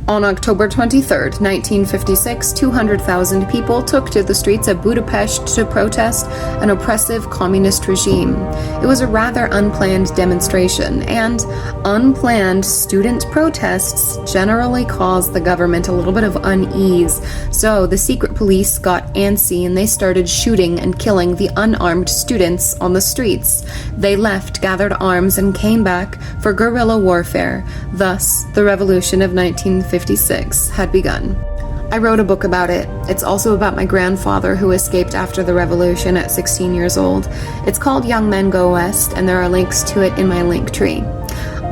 On October 23rd, 1956, 200,000 people took to the streets of Budapest to protest an oppressive communist regime. It was a rather unplanned demonstration, and unplanned student protests generally cause the government a little bit of unease. So the secret police got antsy and they started shooting and killing the unarmed students on the streets. They left, gathered arms, and came back for guerrilla warfare. Thus, the revolution of 1956 had begun. I wrote a book about it. It's also about my grandfather who escaped after the revolution at 16 years old. It's called Young Men Go West, and there are links to it in my linktree.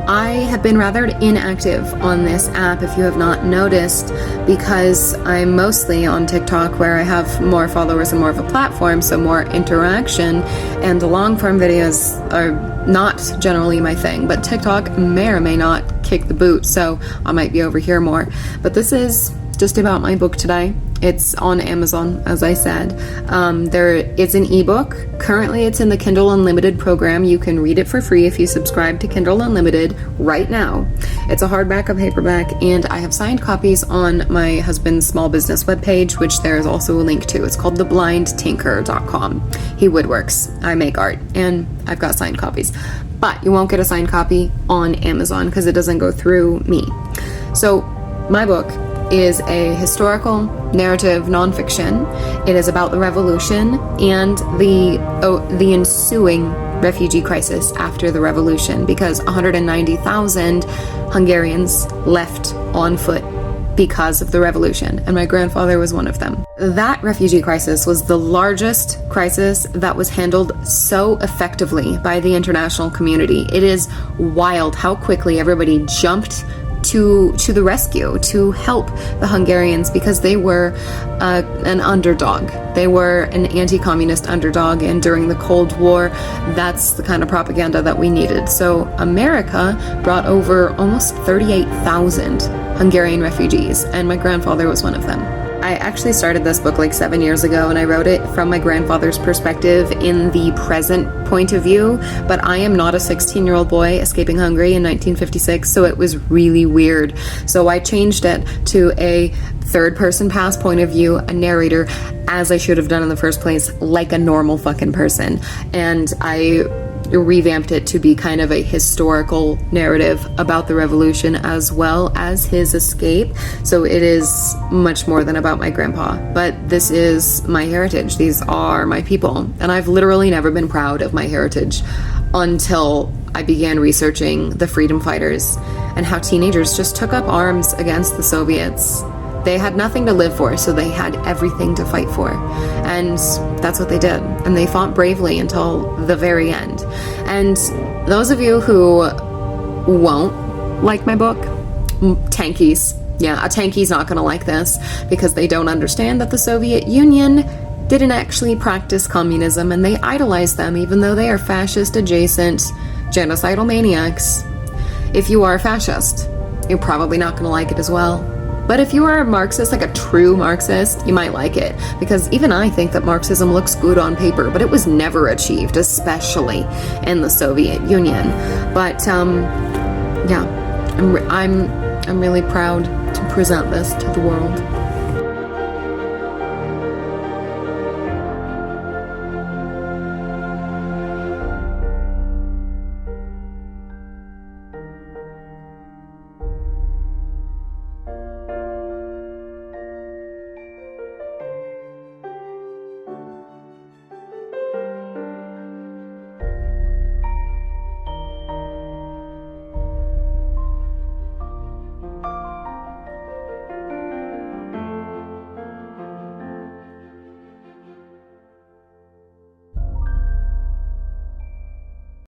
I have been rather inactive on this app, if you have not noticed, because I'm mostly on TikTok, where I have more followers and more of a platform, so more interaction, and long-form videos are not generally my thing, but TikTok may or may not kick the boot, so I might be over here more. But this is just about my book today. It's on Amazon, as I said. It's an ebook. Currently, it's in the Kindle Unlimited program. You can read it for free if you subscribe to Kindle Unlimited right now. It's a hardback, a paperback, and I have signed copies on my husband's small business webpage, which there is also a link to. It's called theblindtinker.com. He woodworks. I make art, and I've got signed copies. But you won't get a signed copy on Amazon because it doesn't go through me. So my book is a historical narrative nonfiction. It is about the revolution and the ensuing refugee crisis after the revolution, because 190,000 Hungarians left on foot because of the revolution, and my grandfather was one of them. That refugee crisis was the largest crisis that was handled so effectively by the international community. It is wild how quickly everybody jumped to the rescue to help the Hungarians, because they were an underdog. They were an anti-communist underdog, and during the Cold War, that's the kind of propaganda that we needed. So America brought over almost 38,000 Hungarian refugees, and my grandfather was one of them. I actually started this book like 7 years ago, and I wrote it from my grandfather's perspective in the present point of view, but I am not a 16-year-old boy escaping Hungary in 1956, so it was really weird. So I changed it to a third-person past point of view, a narrator, as I should have done in the first place, like a normal fucking person. And I revamped it to be kind of a historical narrative about the revolution as well as his escape. So it is much more than about my grandpa, but this is my heritage. These are my people, and I've literally never been proud of my heritage until I began researching the freedom fighters and how teenagers just took up arms against the Soviets. They had nothing to live for, so they had everything to fight for. And that's what they did. And they fought bravely until the very end. And those of you who won't like my book, tankies. Yeah, a tankie's not going to like this, because they don't understand that the Soviet Union didn't actually practice communism, and they idolize them, even though they are fascist adjacent genocidal maniacs. If you are a fascist, you're probably not going to like it as well. But if you are a Marxist, like a true Marxist, you might like it, because even I think that Marxism looks good on paper, but it was never achieved, especially in the Soviet Union. But yeah, I'm really proud to present this to the world.